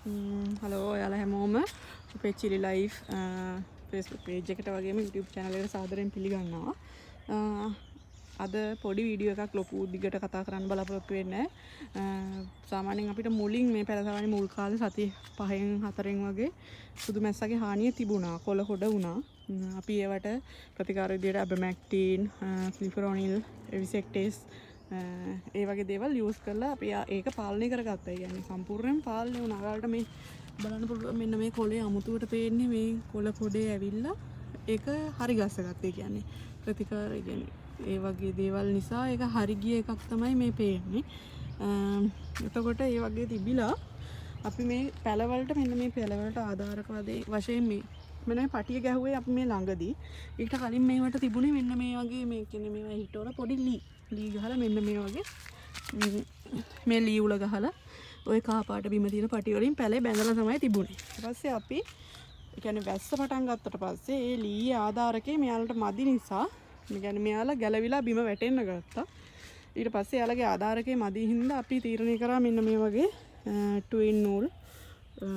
Hello ඔයාලා හැමෝම අපේ චිලි ලයිෆ් Facebook page එකට වගේම YouTube channel එකට සාදරයෙන් පිළිගන්නවා. අද පොඩි වීඩියෝ එකක් ලොකු දිගට කතා කරන්න බලාපොරොත්තු වෙන්නේ නැහැ. සාමාන්‍යයෙන් අපිට මුලින් මේ පැලසවන්නේ මුල් කාලේ සති 5න් 4න් වගේ සුදු මැස්සගේ හානිය තිබුණා. කොළ කොට වුණා. අපි ඒවට ප්‍රතිකාර විදියට අබමැක්ටින්, ෆ්ලිෆරොනිල්, එවිසෙක්ටේස් ඒ වගේ දේවල් යූස් කරලා අපි ඒක පාලනය කරගත්තා. ඒ කියන්නේ සම්පූර්ණයෙන් පාලනය වුණා. ඔයාලට මේ බලන්න පුළුවන් මෙන්න මේ කොළේ අමුතුවට පේන්නේ මේ කොළ පොඩේ ඇවිල්ලා ඒක හරි ගස්සගත්තා. ඒ කියන්නේ ප්‍රතිකාර කියන්නේ ඒ වගේ දේවල් නිසා ඒක හරි ගිය එකක් තමයි මේ පේන්නේ. එතකොට ඒ වගේ තිබිලා අපි මේ පැලවලට මෙන්න මේ පැලවලට ආධාරක වශයෙන් මේ මෙන්න මේ පටිය ගැහුවේ අපි මේ ළඟදී. ඊට කලින් මේවට තිබුණේ මෙන්න මේ වගේ මේ කියන්නේ මේවා හිටවල පොඩි ලී ගහලා මෙන්න මේ වගේ මේ ලී උල ගහලා ওই කහපාට බිම තියෙන පටි වලින් පැලේ බැඳලා තමයි තිබුණේ. ඊට පස්සේ අපි ඒ කියන්නේ වැස්ස පටන් ගත්තට පස්සේ ඒ ලී ආධාරකේ මෙයාලට මදි නිසා මේ කියන්නේ මෙයාලා ගැලවිලා බිම වැටෙන්න ගත්තා. ඊට පස්සේ එයාලගේ ආධාරකේ මදි හින්දා අපි තීරණය කරා මෙන්න මේ වගේ ට්වින් නූල්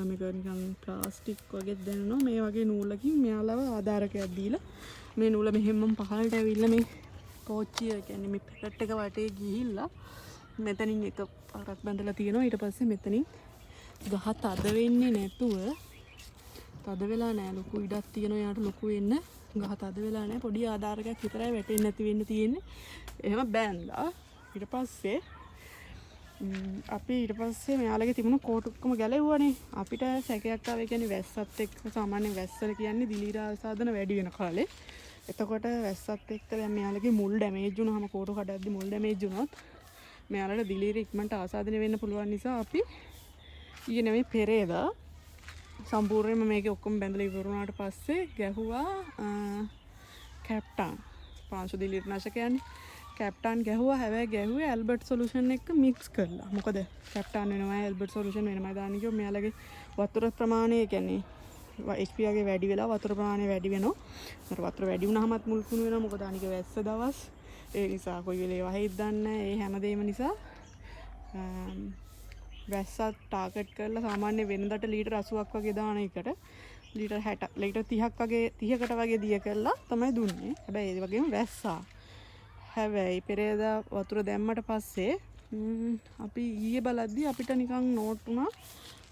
මේක නිකන් ප්ලාස්ටික් වගේ දැනෙනවා මේ වගේ නූලකින් මෙයාලව ආධාරකයක් දීලා මේ නූල මෙහෙමම පහළට ඇවිල්ලා මේ කෝච්චිය කියන්නේ මේ පැකට් එක වටේ ගිහිල්ලා මෙතනින් එක පාරක් බැඳලා තියෙනවා. ඊට පස්සේ මෙතනින් ගහ තද වෙන්නේ නැතුව තද වෙලා නැහැ ලොකු ඉඩක් තියෙනවා යාට ලොකු වෙන්න ගහ තද වෙලා නැහැ පොඩි ආධාරකයක් විතරයි වැටෙන්නේ නැති වෙන්න තියෙන්නේ. එහෙම බැඳලා ඊට පස්සේ අපි ඊට පස්සේ මෙයාලගේ තිබුණු කෝට් ඔක්කොම ගැලෙව්වනේ. අපිට සැකයක් ආවේ කියන්නේ වැස්සත් එක්ක සාමාන්‍යයෙන් වැස්සල කියන්නේ දිලීර ආසාදන වැඩි වෙන කාලේ. එතකොට වැස්සත් එක්ක දැන් මෙයාලගේ මුල් ඩැමේජ් වුණාම කෝටු කඩද්දි මුල් ඩැමේජ් වුණොත් මෙයාලට දිලීර ඉක්මනට ආසාදනය වෙන්න පුළුවන් නිසා අපි ඊයේ නෙමෙයි පෙරේදා සම්පූර්ණයෙන්ම මේක ඔක්කොම බැඳලා ඉවර වුණාට පස්සේ ගැහුවා කැප්ටන් පාංශු දිලීර නාශක කියන්නේ කැප්ටන් ගැහුවා. හැබැයි ගැහුවේ ඇල්බර්ට් සොලියුෂන් එක්ක මික්ස් කරලා. මොකද කැප්ටන් වෙනවා ඇල්බර්ට් සොලියුෂන් වෙනමයි දාන්නේ කිව්ව මෙයාලගේ වතුර ප්‍රමාණය කියන්නේ HP ගේ වැඩි වෙලා වතුර ප්‍රමාණය වැඩි වෙනවා. අර වතුර වැඩි වුණාමත් මුල් කුණු වෙනවා. මොකද අනික වැස්ස දවස්. ඒ නිසා කොයි වෙලේ වහෙයිද දන්නේ නැහැ. ඒ හැමදේම නිසා වැස්සත් ටාගට් කරලා සාමාන්‍ය වෙනදට ලීටර් 80ක් වගේ දාන එකට ලීටර් 60 ලීටර් 30ක් වගේ 30කට වගේ දිය කළා තමයි දුන්නේ. හැබැයි ඒ වගේම වැස්සා. හැබැයි පෙරේදා වතුර දැම්මට පස්සේ අපි ඊයේ බලද්දි අපිට නිකන් නෝට් වුණා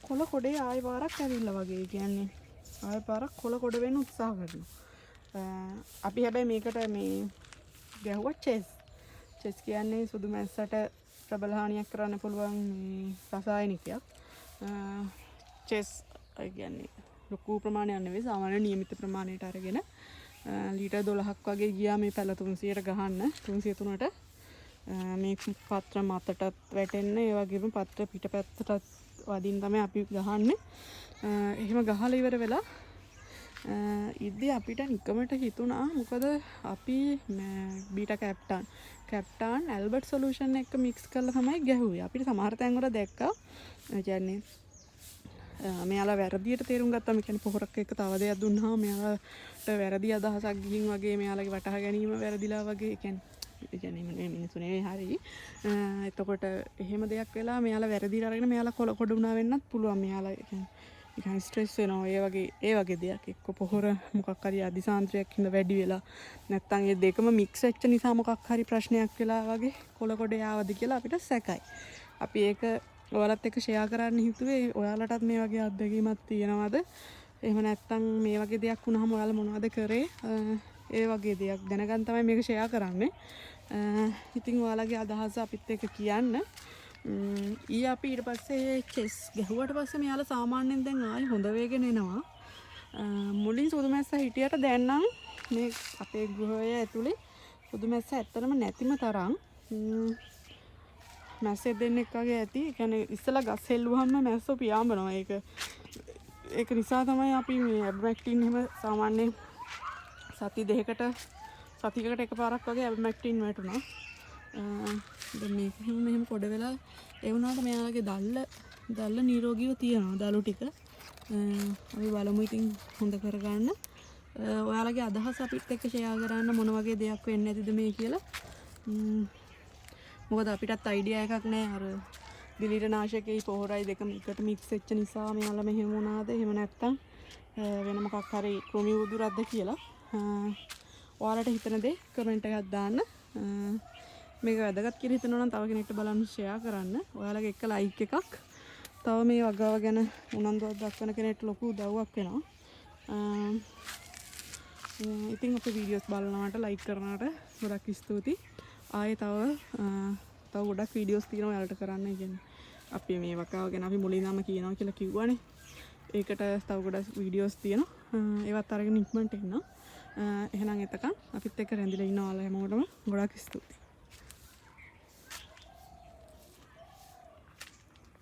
කොළ කොඩේ ආයෙ පාරක් ඇවිල්ලා වගේ. කියන්නේ ආයෙ පාරක් කොළ කොඩ වෙන්න උත්සාහ කරනවා. අපි හැබැයි මේකට මේ ගැහුවා චෙස් කියන්නේ සුදු මැස්සට ප්‍රබල හානියක් කරන්න පුළුවන් රසායනිකයක්. චෙස් කියන්නේ ලොකු ප්‍රමාණයක් නෙවෙයි සාමාන්‍ය නියමිත ප්‍රමාණයට අරගෙන ලීටර් 12ක් වගේ ගියා මේ පැල 300ට ගහන්න 303ට මේ පත්‍ර මතටත් වැටෙන්න ඒ වගේම පත්‍ර පිටපැත්තටත් වදින් තමයි අපි ගහන්නේ. එහෙම ගහලා ඉවර වෙලා ඉද්දි අපිට නිකමට හිතුණා මොකද අපි බීටා කැප්ටන් ඇල්බර්ට් සොලියුෂන් එක මික්ස් කරලා තමයි ගැහුවේ. අපිට සමහර තැන්වල දැක්කා කියන්නේ මෙයාලා වැරදියට තේරුම් ගත්තා. මේ කියන්නේ පොහොරක් එක්ක තව දෙයක් දුන්නාම මෙයාලට වැරදි අදහසක් ගිහින් වගේ මෙයාලගේ වටහා ගැනීම වැරදිලා වගේ. ඒ කියන්නේ මේ මිනිස්සු නෙවෙයි හරි. එතකොට එහෙම දෙයක් වෙලා මෙයාලා වැරදිලා අරගෙන මෙයාලා කොළ කොඩ වුණා වෙන්නත් පුළුවන්. මෙයාලා නිකන් ස්ට්‍රෙස් වෙනවා ඒ වගේ දෙයක් එක්ක පොහොර මොකක් හරි අදිසාන්ත්‍රයක් හින්දා වැඩි වෙලා නැත්තම් ඒ දෙකම මික්ස් වෙච්ච නිසා මොකක් හරි ප්‍රශ්නයක් වෙලා වගේ කොළ කොඩේ ආවද කියලා අපිට සැකයි. අපි ඒක ඔයාලත් එක්ක ෂෙයා කරන්න හිතුවේ ඔයාලටත් මේ වගේ අත්දැකීමක් තියෙනවද? එහෙම නැත්තම් මේ වගේ දෙයක් වුණාම ඔයාලා මොනවද කරේ? ඒ වගේ දෙයක් දැනගන්න තමයි මේක ෂෙයා කරන්නේ. ඉතින් ඔයාලගේ අදහස අපිත් එක්ක කියන්න. ඊ අපි ඊට පස්සේ චෙස් ගැහුවට පස්සේ මෙයාලා සාමාන්‍යයෙන් දැන් ආයි හොඳ වේගෙන එනවා. මුලින් සුදු මැස්සා හිටියට දැන් නම් මේ අපේ ගෘහය ඇතුලේ සුදු මැස්සා ඇත්තටම නැතිම තරම් මැස්සෙක් දෙන්නෙක් වගේ ඇති. ඒ කියන්නේ ඉස්සලා ගස් හෙල්ලුවාම මැස්සෝ පියාඹනවා. ඒක නිසා තමයි අපි මේ ඇබ්මැක්ටින් එහෙම සාමාන්‍ය සති දෙකකට සතියකට එකපාරක් වගේ ඇබ්මැක්ටින් වැටුණා. දැන් මේක මෙහෙම පොඩ වෙලා ඒ වුණාට මෙයාලගේ දල්ල නිරෝගීව තියෙනවා දලු ටික. අපි බලමු ඉතින් හොඳ කරගන්න. ඔයාලගේ අදහස් අපිත් එක්ක ෂෙයා කරන්න මොන වගේ දෙයක් වෙන්නේ නැතිද මේ කියලා. මොකද අපිටත් අයිඩියා එකක් නැහැ. අර දිලීර නාශකයේ පොහොරයි දෙකම එකට මික්ස් වෙච්ච නිසා මෙයාලා මෙහෙම වුණාද එහෙම නැත්තම් වෙන මොකක් හරි කෘමි උදුරක්ද කියලා ඔයාලට හිතන දේ කමෙන්ට් එකක් දාන්න. මේක වැදගත් කියලා හිතනවා නම් තව කෙනෙක්ට බලන්න ෂෙයා කරන්න. ඔයාලගේ එක ලයික් එකක් තව මේ වගාව ගැන උනන්දුවක් දක්වන කෙනෙක්ට ලොකු උදව්වක් වෙනවා. ඉතින් අපේ වීඩියෝස් බලනවට ලයික් කරනවට ගොඩක් ස්තුතියි. ආයේ තව ගොඩක් වීඩියෝස් තියෙනවා ඔයාලට කරන්න. කියන්නේ අපි මේ වගාව ගැන අපි මුලින්ම කියනවා කියලා කිව්වනේ. ඒකට තව ගොඩක් වීඩියෝස් තියෙනවා. ඒවත් අරගෙන ඉක්මනට එන්න. එහෙනම් එතකන් අපිත් එක්ක රැඳිලා ඉන්න ඔයාලා හැමෝටම ගොඩක් ස්තුතියි.